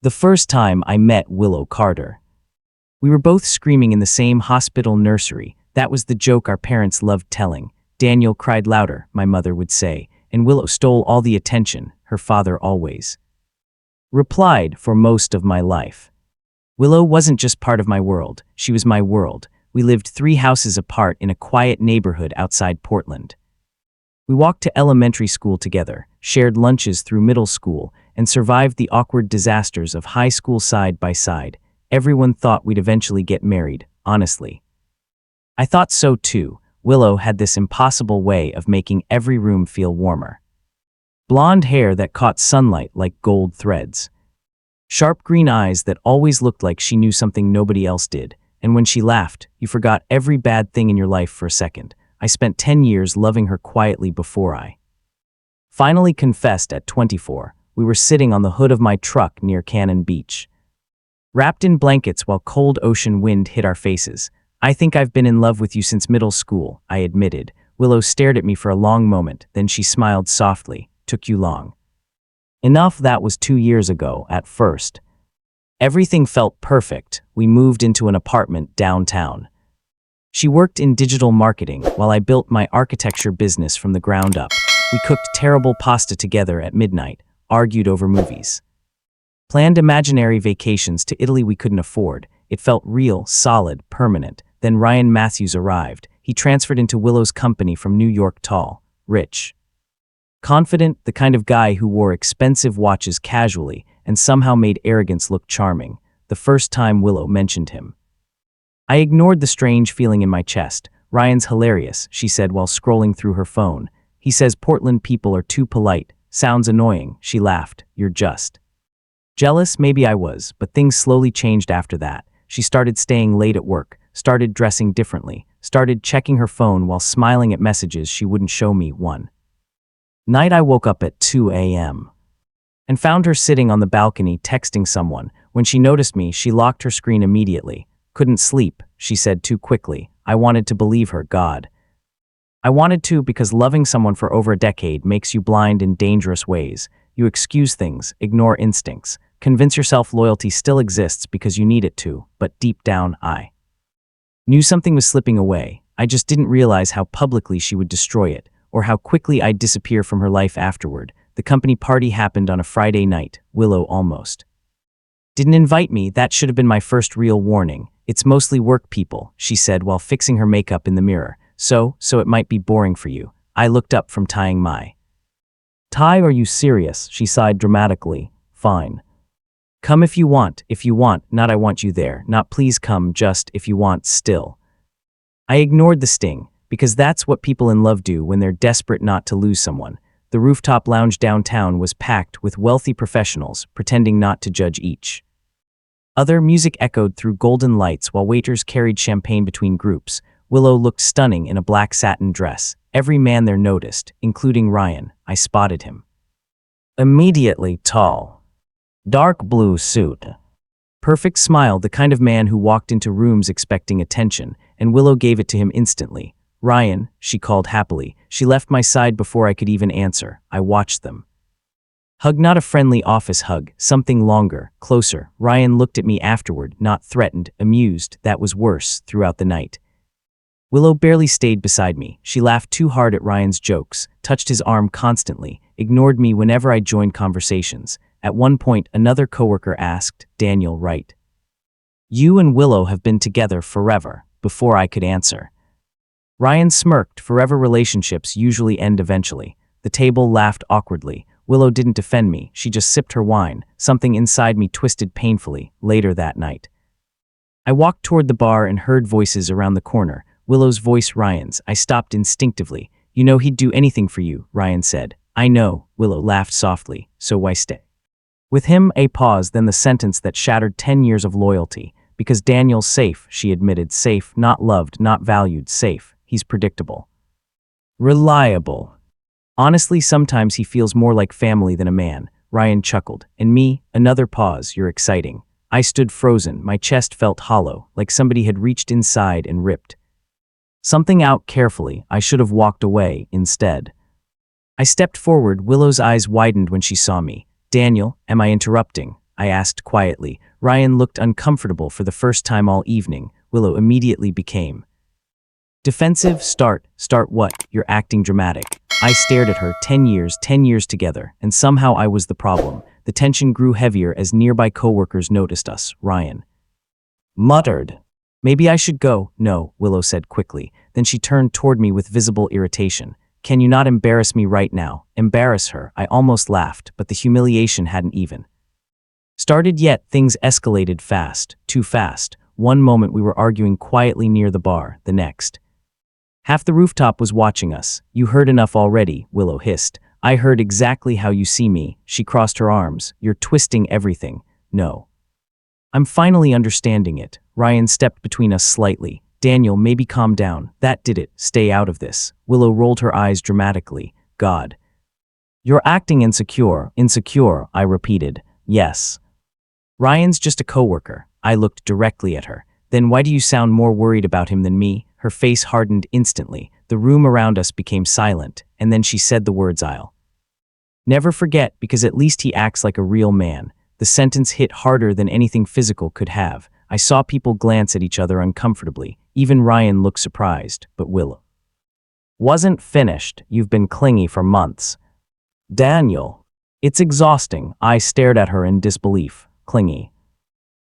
The first time I met Willow Carter. We were both screaming in the same hospital nursery. That was the joke our parents loved telling. Daniel cried louder, my mother would say, and Willow stole all the attention, her father always replied, for most of my life. Willow wasn't just part of my world, she was my world. We lived 3 houses apart in a quiet neighborhood outside Portland. We walked to elementary school together, shared lunches through middle school, and survived the awkward disasters of high school side by side. Everyone thought we'd eventually get married, honestly. I thought so too. Willow had this impossible way of making every room feel warmer. Blonde hair that caught sunlight like gold threads. Sharp green eyes that always looked like she knew something nobody else did. And when she laughed, you forgot every bad thing in your life for a second. I spent 10 years loving her quietly before I finally confessed at 24. We were sitting on the hood of my truck near Cannon Beach, wrapped in blankets while cold ocean wind hit our faces. I think I've been in love with you since middle school, I admitted. Willow stared at me for a long moment, then she smiled softly. Took you long enough. That was 2 years ago. At first, everything felt perfect. We moved into an apartment downtown. She worked in digital marketing while I built my architecture business from the ground up. We cooked terrible pasta together at midnight, argued over movies, planned imaginary vacations to Italy we couldn't afford. It felt real, solid, permanent. Then Ryan Matthews arrived. He transferred into Willow's company from New York, tall, rich, confident, the kind of guy who wore expensive watches casually and somehow made arrogance look charming. The first time Willow mentioned him, I ignored the strange feeling in my chest. Ryan's hilarious, she said while scrolling through her phone. He says Portland people are too polite. Sounds annoying, she laughed. You're just jealous. Maybe I was, but things slowly changed after that. She started staying late at work, started dressing differently, started checking her phone while smiling at messages she wouldn't show me. One night I woke up at 2 a.m. and found her sitting on the balcony texting someone. When she noticed me, she locked her screen immediately. Couldn't sleep, she said too quickly. I wanted to believe her. God, I wanted to, because loving someone for over a decade makes you blind in dangerous ways. You excuse things, ignore instincts, convince yourself loyalty still exists because you need it to, but deep down, I knew something was slipping away. I just didn't realize how publicly she would destroy it, or how quickly I'd disappear from her life afterward. The company party happened on a Friday night. Willow almost didn't invite me. That should have been my first real warning. It's mostly work people, she said while fixing her makeup in the mirror. So it might be boring for you. I looked up from tying my tie. Are you serious? She sighed dramatically. Fine. Come if you want, not I want you there, not please come, just if you want still. I ignored the sting, because that's what people in love do when they're desperate not to lose someone. The rooftop lounge downtown was packed with wealthy professionals, pretending not to judge each other. Music echoed through golden lights while waiters carried champagne between groups. Willow looked stunning in a black satin dress. Every man there noticed, including Ryan. I spotted him immediately. Tall, dark blue suit, perfect smile, the kind of man who walked into rooms expecting attention, and Willow gave it to him instantly. Ryan, she called happily. She left my side before I could even answer. I watched them hug, not a friendly office hug, something longer, closer. Ryan looked at me afterward, not threatened, amused. That was worse. Throughout the night, Willow barely stayed beside me. She laughed too hard at Ryan's jokes, touched his arm constantly, ignored me whenever I joined conversations. At one point, another coworker asked, Daniel, right? You and Willow have been together forever. Before I could answer, Ryan smirked. Forever relationships usually end eventually. The table laughed awkwardly. Willow didn't defend me. She just sipped her wine. Something inside me twisted painfully. Later that night, I walked toward the bar and heard voices around the corner. Willow's voice, Ryan's. I stopped instinctively. You know he'd do anything for you, Ryan said. I know, Willow laughed softly. So why stay with him? A pause, then the sentence that shattered 10 years of loyalty. Because Daniel's safe, she admitted. Safe, not loved, not valued, safe. He's predictable, reliable. Honestly, sometimes he feels more like family than a man. Ryan chuckled. And me? Another pause. You're exciting. I stood frozen. My chest felt hollow, like somebody had reached inside and ripped something out carefully. I should have walked away instead. I stepped forward. Willow's eyes widened when she saw me. Daniel, am I interrupting? I asked quietly. Ryan looked uncomfortable for the first time all evening. Willow immediately became defensive. Start what? You're acting dramatic. I stared at her. 10 years together, and somehow I was the problem. The tension grew heavier as nearby coworkers noticed us. Ryan muttered, "Maybe I should go." "No," Willow said quickly. Then she turned toward me with visible irritation. "Can you not embarrass me right now?" Embarrass her? I almost laughed, but the humiliation hadn't even started yet. Things escalated fast, too fast. One moment we were arguing quietly near the bar, the next half the rooftop was watching us. "You heard enough already," Willow hissed. "I heard exactly how you see me." She crossed her arms. "You're twisting everything." "No. I'm finally understanding it." Ryan stepped between us slightly. "Daniel, maybe calm down." "That did it. Stay out of this." Willow rolled her eyes dramatically. "God. You're acting insecure." "Insecure," I repeated. "Yes. Ryan's just a coworker." I looked directly at her. "Then why do you sound more worried about him than me?" Her face hardened instantly. The room around us became silent, and then she said the words I'll never forget, "because at least he acts like a real man." The sentence hit harder than anything physical could have. I saw people glance at each other uncomfortably. Even Ryan looked surprised, but Willow wasn't finished. "You've been clingy for months, Daniel. It's exhausting." I stared at her in disbelief. "Clingy?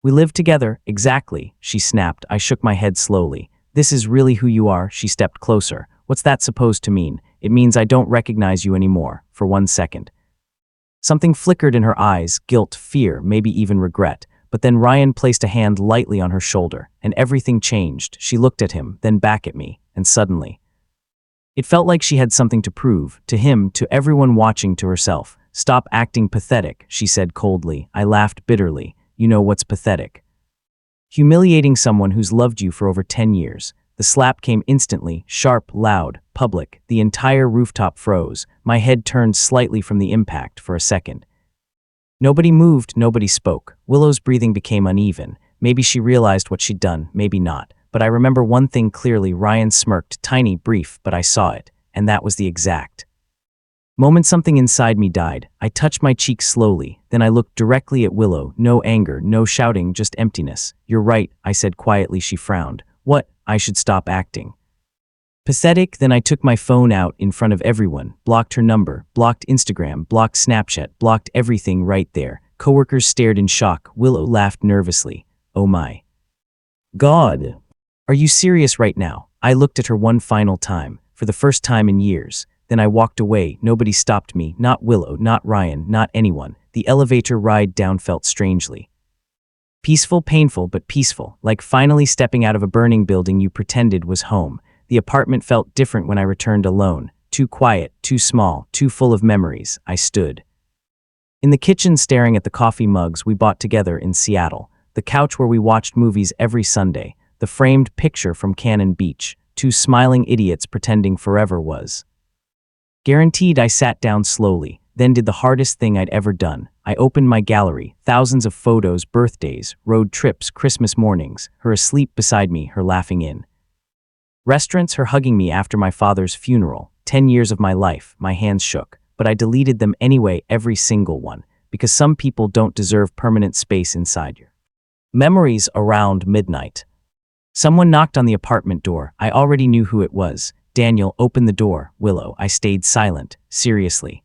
We live together." "Exactly," she snapped. I shook my head slowly. "This is really who you are?" She stepped closer. "What's that supposed to mean?" "It means I don't recognize you anymore." For 1 second, something flickered in her eyes, guilt, fear, maybe even regret. But then Ryan placed a hand lightly on her shoulder, and everything changed. She looked at him, then back at me, and suddenly it felt like she had something to prove, to him, to everyone watching, to herself. "Stop acting pathetic," she said coldly. I laughed bitterly. "You know what's pathetic? Humiliating someone who's loved you for over 10 years. The slap came instantly, sharp, loud, public. The entire rooftop froze. My head turned slightly from the impact for a second. Nobody moved, nobody spoke. Willow's breathing became uneven. Maybe she realized what she'd done, maybe not. But I remember one thing clearly. Ryan smirked, tiny, brief, but I saw it. And that was the exact moment something inside me died. I touched my cheek slowly, then I looked directly at Willow. No anger, no shouting, just emptiness. "You're right," I said quietly. She frowned. "What?" "I should stop acting pathetic." Then I took my phone out in front of everyone, blocked her number, blocked Instagram, blocked Snapchat, blocked everything right there. Coworkers stared in shock. Willow laughed nervously. "Oh my God. Are you serious right now?" I looked at her one final time, for the first time in years. Then I walked away. Nobody stopped me, not Willow, not Ryan, not anyone. The elevator ride down felt strangely peaceful, painful, but peaceful, like finally stepping out of a burning building you pretended was home. The apartment felt different when I returned alone. Too quiet, too small, too full of memories. I stood in the kitchen staring at the coffee mugs we bought together in Seattle, the couch where we watched movies every Sunday, the framed picture from Cannon Beach, two smiling idiots pretending forever was guaranteed. I sat down slowly, then did the hardest thing I'd ever done. I opened my gallery, thousands of photos, birthdays, road trips, Christmas mornings, her asleep beside me, her laughing in restaurants, her hugging me after my father's funeral. 10 years of my life. My hands shook, but I deleted them anyway, every single one, because some people don't deserve permanent space inside your memories. Around midnight, someone knocked on the apartment door. I already knew who it was. "Daniel, open the door." "Willow." I stayed silent. "Seriously?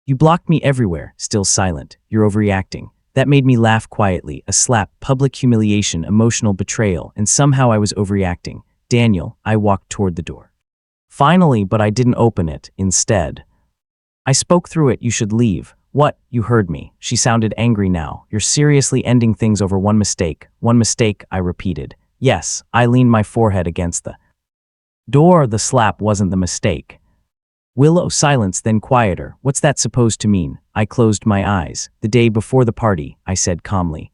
You blocked me everywhere." Still silent. "You're overreacting." That made me laugh quietly. A slap, public humiliation, emotional betrayal, and somehow I was overreacting. "Daniel." I walked toward the door. Finally, but I didn't open it. Instead, I spoke through it. "You should leave." "What?" "You heard me." She sounded angry now. "You're seriously ending things over one mistake." "One mistake," I repeated. "Yes." I leaned my forehead against the door. "The slap wasn't the mistake." Willow. Silence, then quieter. "What's that supposed to mean?" I closed my eyes. "The day before the party," I said calmly,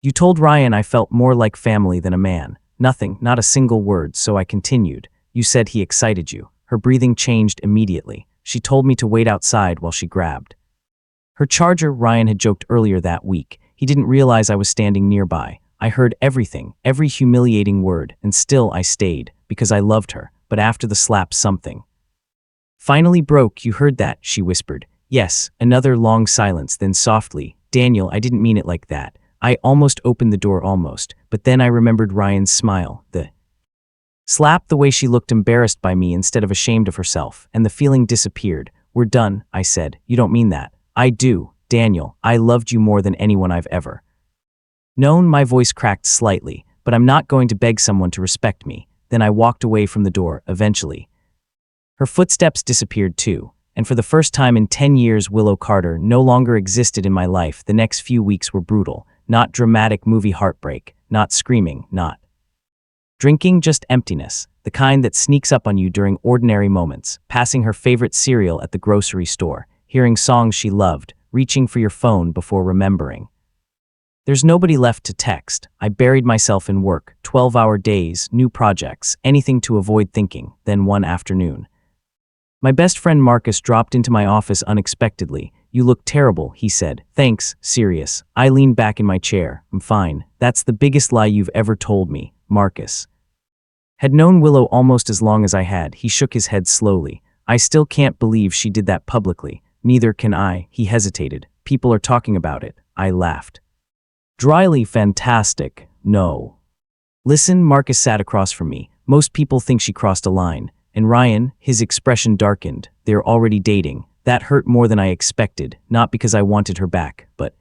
"you told Ryan I felt more like family than a man." Nothing, not a single word, so I continued. "You said he excited you." Her breathing changed immediately. She told me to wait outside while she grabbed her charger. Ryan had joked earlier that week. He didn't realize I was standing nearby. I heard everything, every humiliating word, and still I stayed, because I loved her. But after the slap, something finally broke. "You heard that?" she whispered. "Yes." Another long silence, then softly, Daniel, I didn't mean it like that. I almost opened the door almost, but then I remembered Ryan's smile, the slap, the way she looked embarrassed by me instead of ashamed of herself, and the feeling disappeared. We're done, I said. You don't mean that. I do, Daniel. I loved you more than anyone I've ever known. My voice cracked slightly, but I'm not going to beg someone to respect me. Then I walked away from the door, eventually. Her footsteps disappeared too, and for the first time in 10 years, Willow Carter no longer existed in my life. The next few weeks were brutal. Not dramatic movie heartbreak, not screaming, not drinking, just emptiness, the kind that sneaks up on you during ordinary moments, passing her favorite cereal at the grocery store, hearing songs she loved, reaching for your phone before remembering. There's nobody left to text. I buried myself in work, 12-hour days, new projects, anything to avoid thinking. Then one afternoon, my best friend Marcus dropped into my office unexpectedly. You look terrible, he said. Thanks, serious. I leaned back in my chair. I'm fine. That's the biggest lie you've ever told me, Marcus had known Willow almost as long as I had. He shook his head slowly. I still can't believe she did that publicly. Neither can I. He hesitated. People are talking about it. I laughed. Dryly. Fantastic. No. Listen, Marcus sat across from me. Most people think she crossed a line. And Ryan, his expression darkened. They're already dating. That hurt more than I expected, not because I wanted her back, but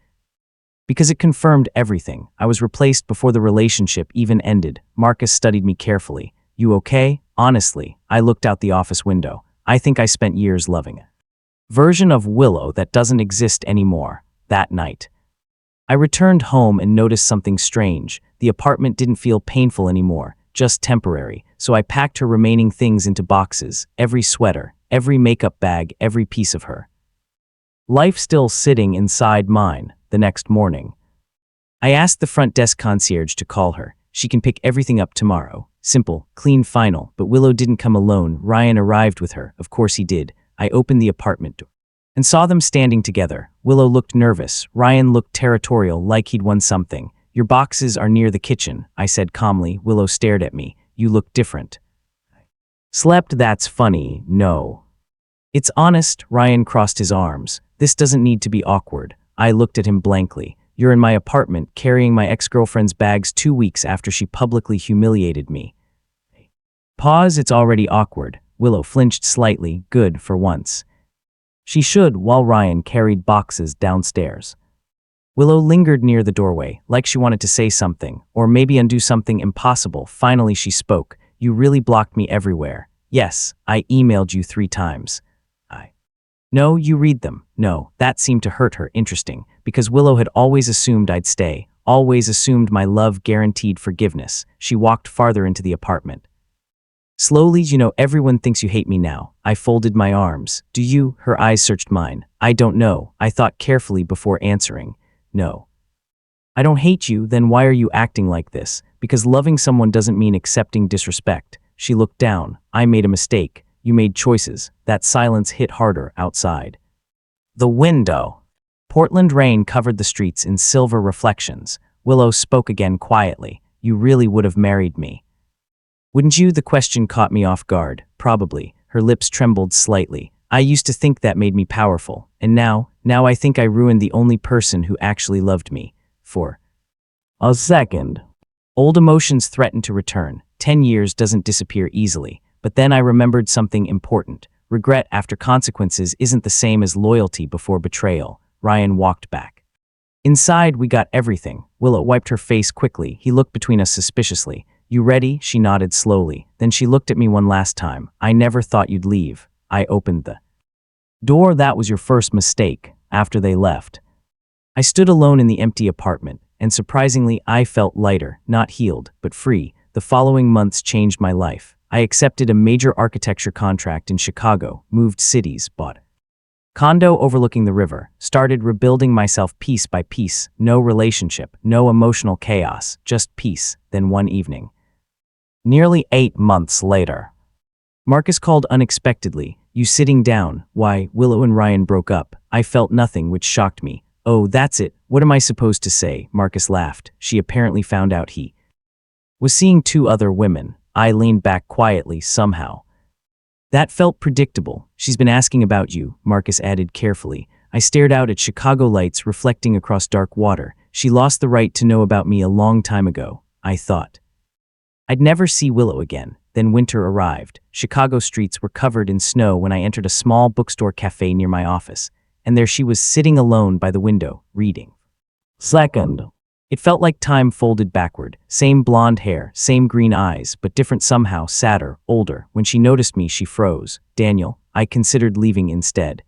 because it confirmed everything. I was replaced before the relationship even ended. Marcus studied me carefully. You okay? Honestly, I looked out the office window. I think I spent years loving a version of Willow that doesn't exist anymore. That night, I returned home and noticed something strange. The apartment didn't feel painful anymore, just temporary. So I packed her remaining things into boxes, every sweater, every makeup bag, every piece of her life still sitting inside mine. The next morning, I asked the front desk concierge to call her. She can pick everything up tomorrow. Simple, clean, final. But Willow didn't come alone. Ryan arrived with her. Of course he did. I opened the apartment door and saw them standing together. Willow looked nervous. Ryan looked territorial, like he'd won something. Your boxes are near the kitchen, I said calmly. Willow stared at me. You look different. Slept? That's funny. No. It's honest. Ryan crossed his arms. This doesn't need to be awkward. I looked at him blankly. You're in my apartment, carrying my ex-girlfriend's bags 2 weeks after she publicly humiliated me. Pause. It's already awkward. Willow flinched slightly. Good for once. She should, while Ryan carried boxes downstairs. Willow lingered near the doorway, like she wanted to say something, or maybe undo something impossible. Finally she spoke. You really blocked me everywhere. Yes, I emailed you 3 times. No, you read them. No, that seemed to hurt her. Interesting, because Willow had always assumed I'd stay, always assumed my love guaranteed forgiveness. She walked farther into the apartment. Slowly, everyone thinks you hate me now. I folded my arms. Do you? Her eyes searched mine. I don't know. I thought carefully before answering. No. I don't hate you. Then why are you acting like this? Because loving someone doesn't mean accepting disrespect. She looked down. I made a mistake. You made choices. That silence hit harder outside the window. Portland rain covered the streets in silver reflections. Willow spoke again quietly. You really would have married me, wouldn't you? The question caught me off guard. Probably. Her lips trembled slightly. I used to think that made me powerful. And now I think I ruined the only person who actually loved me. For a second. Old emotions threatened to return. 10 years doesn't disappear easily. But then I remembered something important. Regret after consequences isn't the same as loyalty before betrayal. Ryan walked back. Inside, we got everything. Willow wiped her face quickly. He looked between us suspiciously. You ready? She nodded slowly. Then she looked at me one last time. I never thought you'd leave. I opened the door. That was your first mistake. After they left, I stood alone in the empty apartment, and surprisingly, I felt lighter, not healed, but free. The following months changed my life. I accepted a major architecture contract in Chicago, moved cities, bought a condo overlooking the river, started rebuilding myself piece by piece. No relationship, no emotional chaos, just peace. Then one evening, nearly 8 months later, Marcus called unexpectedly. You sitting down? Why, Willow and Ryan broke up. I felt nothing, which shocked me. Oh, that's it. What am I supposed to say? Marcus laughed. She apparently found out he was seeing 2 other women. I leaned back quietly, somehow. That felt predictable. She's been asking about you, Marcus added carefully. I stared out at Chicago lights reflecting across dark water. She lost the right to know about me a long time ago, I thought. I'd never see Willow again. Then winter arrived. Chicago streets were covered in snow when I entered a small bookstore cafe near my office, and there she was sitting alone by the window, reading. Second. It felt like time folded backward. Same blonde hair, same green eyes, but different somehow, sadder, older. When she noticed me, she froze. Daniel, I considered leaving instead.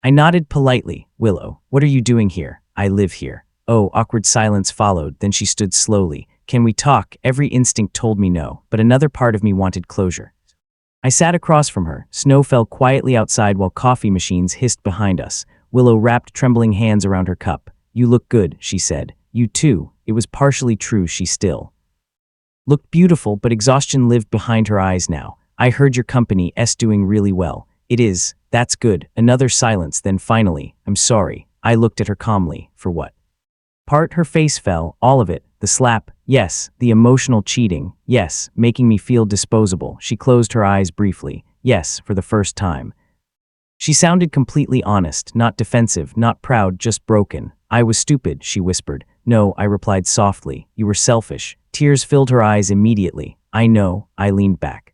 I nodded politely. Willow, what are you doing here? I live here. Oh, awkward silence followed, then she stood slowly. Can we talk? Every instinct told me no, but another part of me wanted closure. I sat across from her. Snow fell quietly outside while coffee machines hissed behind us. Willow wrapped trembling hands around her cup. You look good, she said. You too. It was partially true. She still looked beautiful, but exhaustion lived behind her eyes now. I heard your company's doing really well. It is. That's good. Another silence, then finally, I'm sorry. I looked at her calmly. For what? Part her face fell, all of it. The slap, yes. The emotional cheating, yes. Making me feel disposable. She closed her eyes briefly. Yes, for the first time. She sounded completely honest, not defensive, not proud, just broken. I was stupid, she whispered. No, I replied softly. You were selfish. Tears filled her eyes immediately. I know, I leaned back.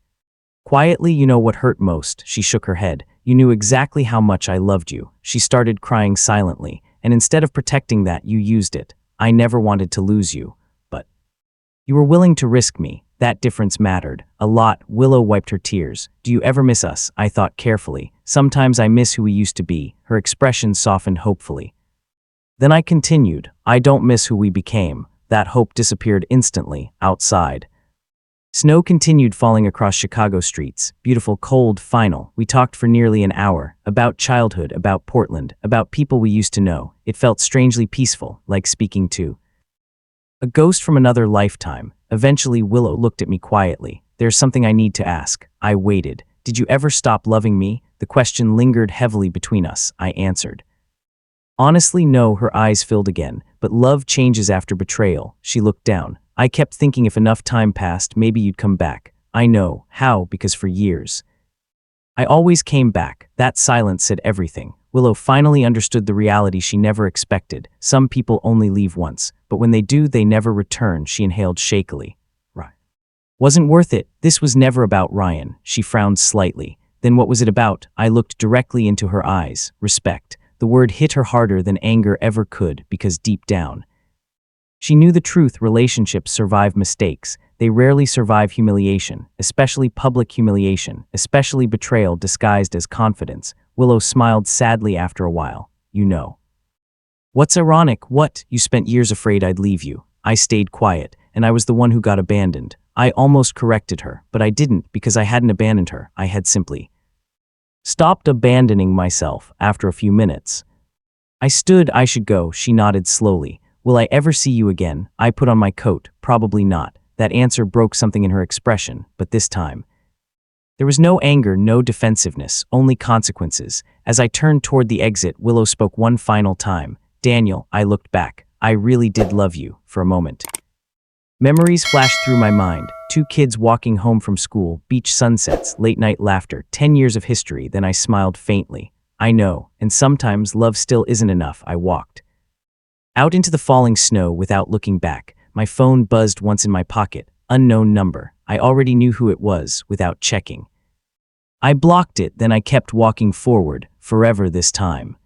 Quietly, you know what hurt most? She shook her head. You knew exactly how much I loved you. She started crying silently. And instead of protecting that, you used it. I never wanted to lose you. But you were willing to risk me. That difference mattered. A lot. Willow wiped her tears. Do you ever miss us? I thought carefully. Sometimes I miss who we used to be. Her expression softened hopefully. Then I continued. I don't miss who we became. That hope disappeared instantly, outside. Snow continued falling across Chicago streets. Beautiful, cold, final. We talked for nearly an hour. About childhood, about Portland, about people we used to know. It felt strangely peaceful, like speaking to a ghost from another lifetime. Eventually, Willow looked at me quietly. There's something I need to ask. I waited. Did you ever stop loving me? The question lingered heavily between us. I answered. Honestly, no. Her eyes filled again. But love changes after betrayal. She looked down. I kept thinking if enough time passed, maybe you'd come back. I know. How? Because for years I always came back. That silence said everything. Willow finally understood the reality she never expected. Some people only leave once, but when they do, they never return. She inhaled shakily. Right. Wasn't worth it. This was never about Ryan. She frowned slightly. Then what was it about? I looked directly into her eyes. Respect. The word hit her harder than anger ever could, because deep down, she knew the truth. Relationships survive mistakes. They rarely survive humiliation, especially public humiliation, especially betrayal disguised as confidence. Willow smiled sadly after a while. You know. What's ironic? What? You spent years afraid I'd leave you. I stayed quiet, and I was the one who got abandoned. I almost corrected her, but I didn't because I hadn't abandoned her. I had simply stopped abandoning myself after a few minutes. I stood. I should go. She nodded slowly. Will I ever see you again? I put on my coat. Probably not. That answer broke something in her expression, but this time there was no anger, no defensiveness, only consequences. As I turned toward the exit, Willow spoke one final time. Daniel, I looked back. I really did love you, for a moment. Memories flashed through my mind. 2 kids walking home from school, beach sunsets, late-night laughter, 10 years of history. Then I smiled faintly. I know, and sometimes love still isn't enough. I walked out into the falling snow without looking back. My phone buzzed once in my pocket. Unknown number. I already knew who it was without checking. I blocked it, then I kept walking forward, forever this time.